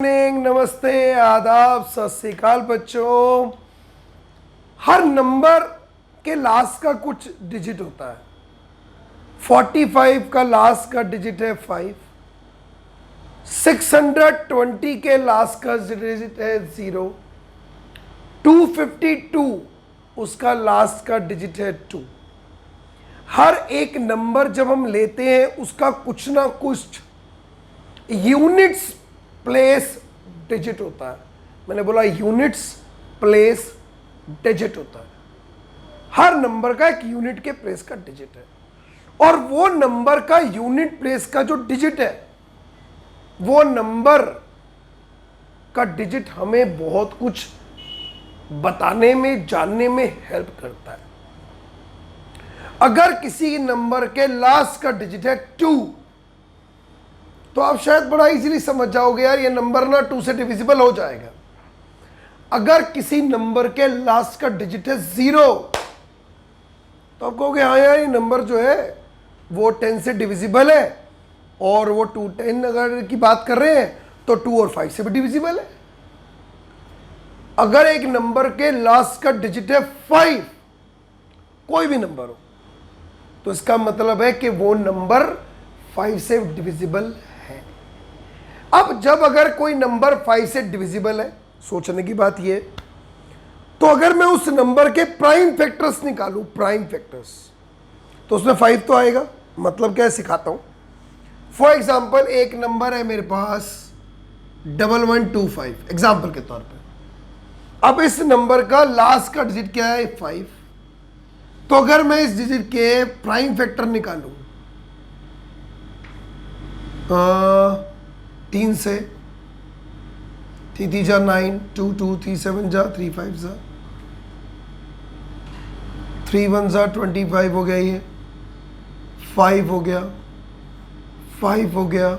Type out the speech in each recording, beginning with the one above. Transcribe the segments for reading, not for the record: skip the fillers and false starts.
नमस्ते, आदाब, सत श्री अकाल बच्चों। हर नंबर के लास्ट का कुछ डिजिट होता है। 45 का लास्ट का डिजिट है 5। 620 के लास्ट का डिजिट है 0। 252 उसका लास्ट का डिजिट है 2। हर एक नंबर जब हम लेते हैं उसका कुछ ना कुछ यूनिट्स प्लेस डिजिट होता है। मैंने बोला यूनिट्स प्लेस डिजिट होता है। हर नंबर का एक यूनिट के प्लेस का डिजिट है, और वो नंबर का यूनिट प्लेस का जो डिजिट है, वो नंबर का डिजिट हमें बहुत कुछ बताने में, जानने में हेल्प करता है। अगर किसी नंबर के लास्ट का डिजिट है 2, तो आप शायद बड़ा इजीली समझ जाओगे, यार ये नंबर ना 2 से डिविजिबल हो जाएगा। अगर किसी नंबर के लास्ट का डिजिट है 0, तो आप कहोगे हाँ यार ये नंबर जो है वो 10 से डिविजिबल है, और वो 10 अगर की बात कर रहे हैं तो 2 और 5 से भी डिविजिबल है। अगर एक नंबर के लास्ट का डिजिट है 5, कोई भी नंबर हो, तो इसका मतलब है कि वो नंबर 5 से डिविजिबल है। अब जब अगर कोई नंबर 5 से डिविजिबल है, सोचने की बात ये, तो अगर मैं उस नंबर के प्राइम फैक्टर्स निकालूं, प्राइम फैक्टर्स, तो उसमें 5 तो आएगा। मतलब क्या है, सिखाता हूं। फॉर एग्जाम्पल एक नंबर है मेरे पास 1125, एग्जाम्पल के तौर पे। अब इस नंबर का लास्ट का डिजिट क्या है 5। तो अगर मैं इस डिजिट के प्राइम फैक्टर निकालूं 3 से, 3 3 जा 9, 2 2 3 7 जा 3 5 जा 3 1 जा 25 हो गया, ये 5 हो गया, 5 हो गया,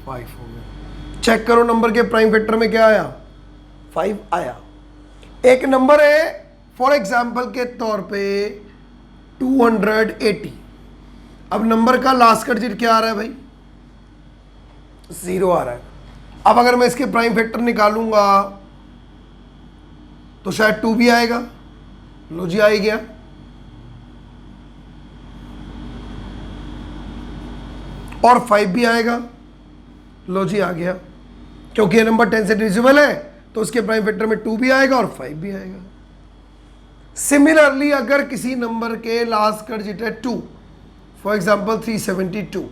5 हो गया। चेक करो नंबर के प्राइम फैक्टर में क्या आया, 5 आया। एक नंबर है फॉर एग्जाम्पल के तौर पे 280। अब नंबर का लास्ट का डिजिट क्या आ रहा है भाई, 0 आ रहा है। अब अगर मैं इसके प्राइम फैक्टर निकालूंगा तो शायद 2 भी आएगा। लो जी, आ ही गया। और 5 भी आएगा। लो जी, आ गया। क्योंकि ये नंबर 10 से डिविजिबल है, तो उसके प्राइम फैक्टर में 2 भी आएगा और 5 भी आएगा। सिमिलरली अगर किसी नंबर के लास्ट का डिजिट है 2, फॉर एग्जाम्पल 372,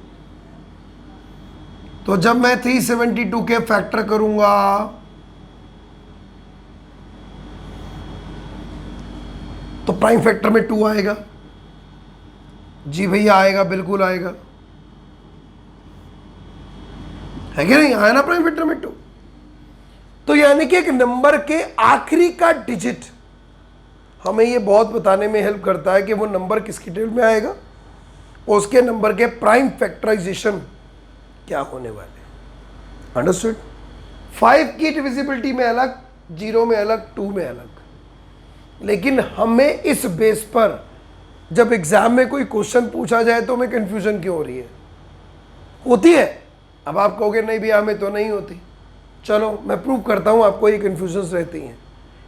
तो जब मैं 372 के फैक्टर करूंगा तो प्राइम फैक्टर में 2 आएगा। जी भैया आएगा, बिल्कुल आएगा, है कि नहीं, आया ना प्राइम फैक्टर में 2। तो यानी कि एक नंबर के आखिरी का डिजिट हमें ये बहुत बताने में हेल्प करता है कि वो नंबर किसकी टेबल में आएगा और उसके नंबर के प्राइम फैक्टराइजेशन क्या होने वाले। अंडरस्टूड। 5 की डिविजिबिलिटी में अलग, 0 में अलग, 2 में अलग। लेकिन हमें इस बेस पर जब एग्जाम में कोई क्वेश्चन पूछा जाए तो हमें कंफ्यूजन क्यों हो रही है, होती है। अब आप कहोगे नहीं भैया हमें तो नहीं होती। चलो मैं प्रूव करता हूं आपको, ये कंफ्यूजन रहती हैं।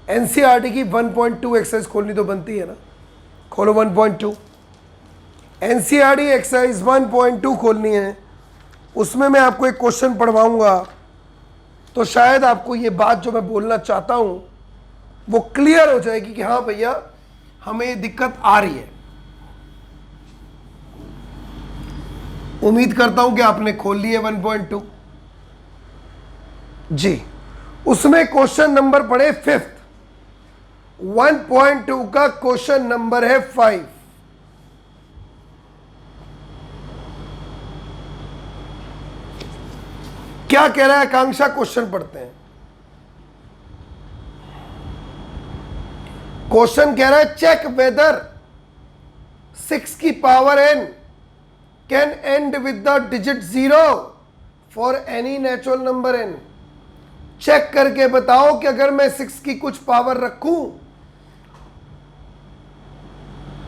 एनसीईआरटी की 1.2 एक्सरसाइज खोलनी तो बनती है ना, खोलो 1.2। एनसीईआरटी एक्सरसाइज 1.2 खोलनी है। उसमें मैं आपको एक क्वेश्चन पढ़वाऊंगा, तो शायद आपको ये बात जो मैं बोलना चाहता हूं वो क्लियर हो जाएगी कि हाँ भैया हमें ये दिक्कत आ रही है। उम्मीद करता हूं कि आपने खोल ली है 1.2 जी। उसमें क्वेश्चन नंबर पढ़े 5th। 1.2 का क्वेश्चन नंबर है 5। क्या कह रहा है आकांक्षा, क्वेश्चन पढ़ते हैं। क्वेश्चन कह रहा है चेक वेदर 6 की power n can end with the digit 0 for any natural number n। Check करके बताओ कि अगर मैं 6 की कुछ पावर रखूं,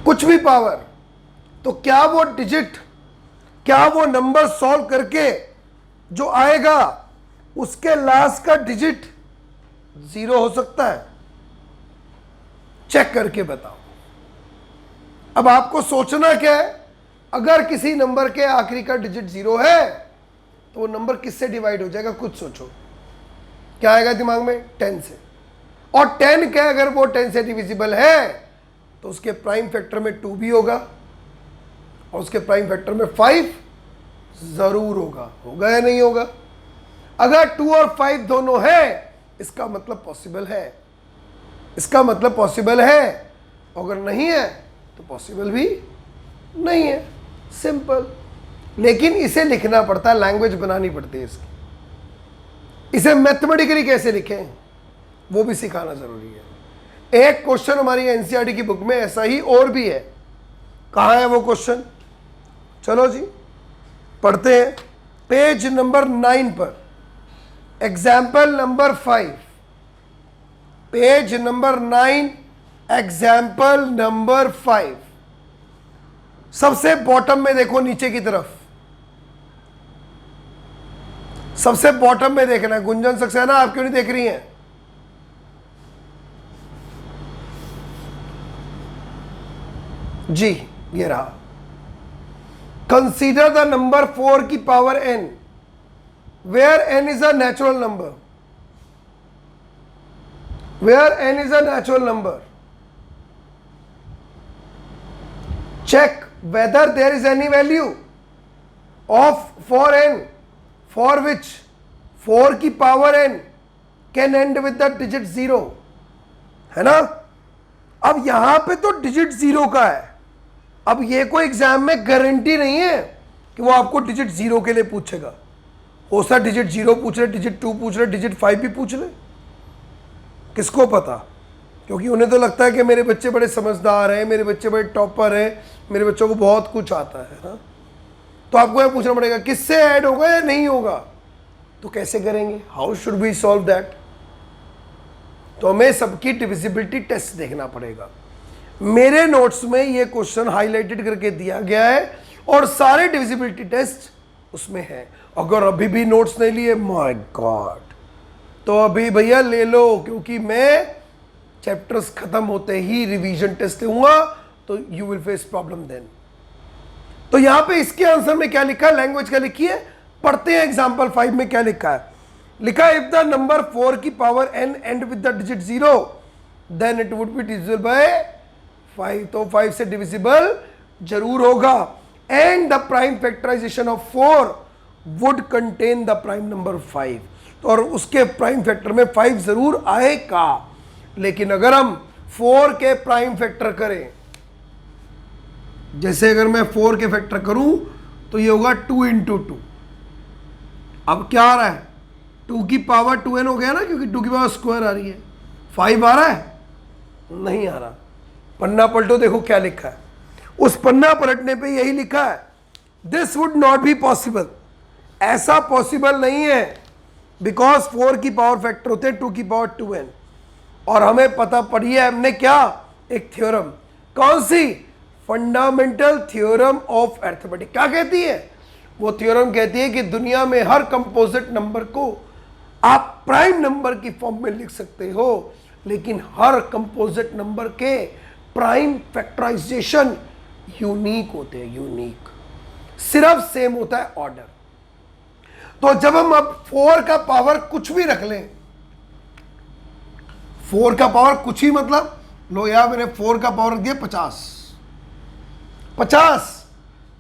कुछ भी पावर, तो क्या वो डिजिट, क्या वो नंबर सॉल्व करके जो आएगा उसके लास्ट का डिजिट 0 हो सकता है? चेक करके बताओ। अब आपको सोचना क्या है, अगर किसी नंबर के आखिरी का डिजिट 0 है तो वो नंबर किससे डिवाइड हो जाएगा? खुद सोचो, क्या आएगा दिमाग में? 10 से। और 10 क्या, अगर वो 10 से डिविजिबल है तो उसके प्राइम फैक्टर में 2 भी होगा और उसके प्राइम फैक्टर में 5 जरूर होगा। होगा या नहीं होगा? अगर 2 और 5 दोनों है, इसका मतलब पॉसिबल है, इसका मतलब पॉसिबल है। अगर नहीं है तो पॉसिबल भी नहीं है। सिंपल। लेकिन इसे लिखना पड़ता है, लैंग्वेज बनानी पड़ती है इसकी। इसे मैथमेटिकली कैसे लिखें वो भी सिखाना जरूरी है। एक क्वेश्चन हमारी एनसीईआरटी की बुक में ऐसा ही और भी है। कहाँ है वो क्वेश्चन? चलो जी पढ़ते हैं। पेज नंबर 9 पर example number 5, page number 9, example number 5। सबसे बॉटम में देखो, नीचे की तरफ, सबसे बॉटम में देखना है। गुंजन सक्सेना, आप क्यों नहीं देख रही हैं? जी ये रहा। कंसीडर द नंबर 4 की power n where n is a natural number, where n is a natural number. Check whether there is any value of for n for which 4 की power n can end with the digit 0, है ना? अब यहां पे तो digit 0 का है। अब ये कोई एग्जाम में गारंटी नहीं है कि वो आपको डिजिट 0 के लिए पूछेगा। हो सकता डिजिट 0 पूछ रहे, डिजिट 2 पूछ रहे, डिजिट 5 भी पूछ रहे, किसको पता? क्योंकि उन्हें तो लगता है कि मेरे बच्चे बड़े समझदार हैं, मेरे बच्चे बड़े टॉपर हैं, मेरे बच्चों को बहुत कुछ आता है ना? तो आपको यह पूछना पड़ेगा किससे ऐड होगा या नहीं होगा। तो कैसे करेंगे? How should we solve that? तो हमें सबकी डिविजिबिलिटी टेस्ट देखना पड़ेगा। मेरे नोट्स में ये क्वेश्चन हाईलाइटेड करके दिया गया है और सारे डिविजिबिलिटी टेस्ट उसमें है। अगर अभी भी नोट्स नहीं लिए, माय गॉड, तो अभी भैया ले लो, क्योंकि मैं चैप्टर्स खत्म होते ही रिवीजन टेस्ट दूंगा, तो you will face problem then. तो यहां पे इसके आंसर में क्या लिखा है, लैंग्वेज क्या लिखी है, पढ़ते हैं। एग्जाम्पल 5 में क्या लिखा है? लिखा है इफ द नंबर 4 की power n end with the digit 0 then it would be divisible by 5। तो 5 से डिविजिबल जरूर होगा। And the prime factorization of 4 would contain the prime number 5। तो और उसके प्राइम फैक्टर में 5 जरूर आएगा। लेकिन अगर हम 4 के प्राइम फैक्टर करें, जैसे अगर मैं 4 के फैक्टर करूं तो ये होगा 2 इंटू 2। अब क्या आ रहा है? 2 की पावर 2n हो गया ना, क्योंकि 2 की पावर स्क्वायर आ रही है। 5 आ रहा है? नहीं आ रहा। पन्ना पलटो, देखो क्या लिखा है। उस पन्ना पलटने पे यही लिखा है, this would not be possible. ऐसा पॉसिबल नहीं है, बिकॉज 4 की पावर फैक्टर होते हैं 2 की पावर 2n। और हमें पता पड़ी है हमने क्या, एक थ्योरम। कौन सी? Fundamental theorem of arithmetic. क्या कहती है वो थ्योरम? कहती है कि दुनिया में हर कंपोजिट नंबर को आप प्राइम नंबर की फॉर्म में लिख सकते हो, लेकिन हर कंपोजिट नंबर के प्राइम फैक्टराइजेशन यूनिक होते हैं। यूनिक, सिर्फ सेम होता है ऑर्डर। तो जब हम अब 4 का पावर कुछ भी रख लें, 4 का पावर कुछ ही मतलब, लो यार मैंने 4 का पावर रख दिया 50।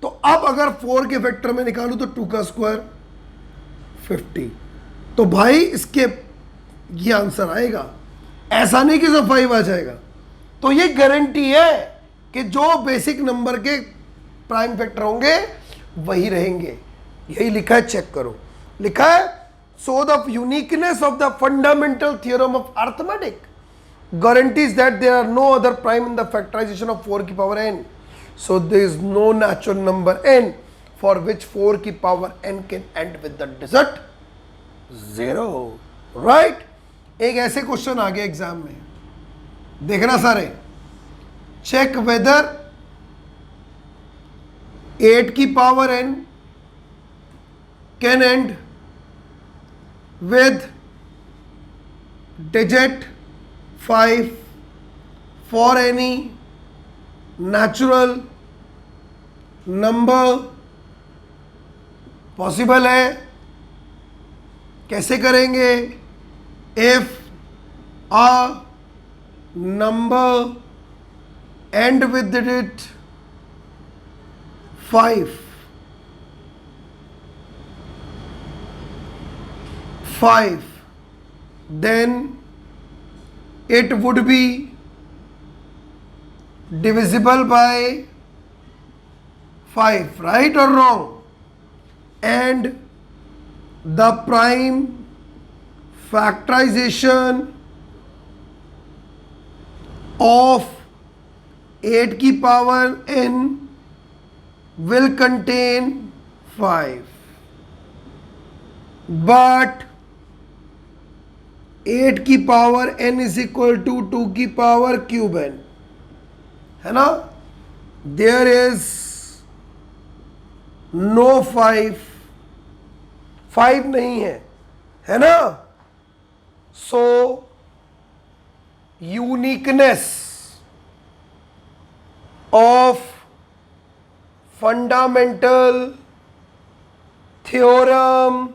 तो अब अगर 4 के फैक्टर में निकालूं तो 2 का स्क्वायर 50। तो भाई इसके ये आंसर आएगा, ऐसा नहीं कि सब 5 आ जाएगा। तो ये गारंटी है कि जो बेसिक नंबर के प्राइम फैक्टर होंगे वही रहेंगे। यही लिखा है, चेक करो। लिखा है so the uniqueness of the fundamental theorem of arithmetic guarantees that there are no other prime in the factorization of 4 की power n. So there is no natural number n for which 4 की power n can end with the digit 0. Right? एक ऐसे question आ गया exam में, देखना सारे। Check whether 8 की power n can and with digit 5 for any natural number possible है। कैसे करेंगे? If a number end with digit 5 then it would be divisible by 5, right or wrong? And the prime factorization of 8 की power n will contain 5, but 8 की power n is equal to 2 की power cube n, है ना? There is no 5 नहीं है ना? So uniqueness of fundamental theorem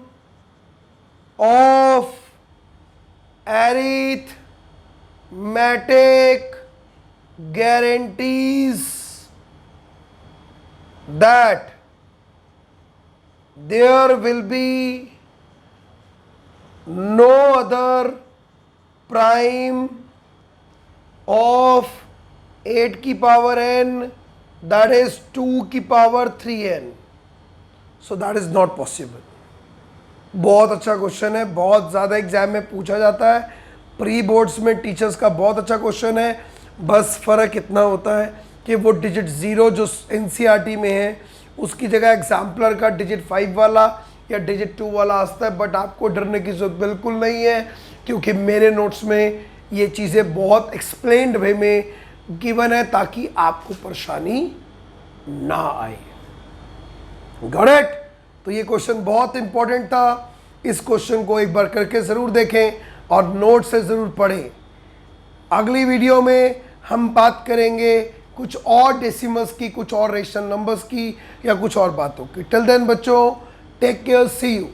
of arithmetic guarantees that there will be no other prime of 8 की power n that is 2 की power 3n, so that is not possible। बहुत अच्छा question है, बहुत ज़्यादा एग्जाम में पूछा जाता है, प्री बोर्ड्स में टीचर्स का बहुत अच्छा क्वेश्चन है। बस फ़र्क इतना होता है कि वो डिजिट 0 जो NCERT में है उसकी जगह एग्जाम्पलर का डिजिट 5 वाला या डिजिट 2 वाला आता है। बट आपको डरने की जरूरत बिल्कुल नहीं है, क्योंकि मेरे नोट्स में ये चीज़ें बहुत एक्सप्लेन्ड वे में गिवन है ताकि आपको परेशानी ना आए। Got it? तो ये क्वेश्चन बहुत इंपॉर्टेंट था, इस क्वेश्चन को एक बार करके ज़रूर देखें और नोट से ज़रूर पढ़ें। अगली वीडियो में हम बात करेंगे कुछ और डेसिमल्स की, कुछ और रेशनल नंबर्स की या कुछ और बातों की। टिल देन बच्चों, टेक केयर, सी यू।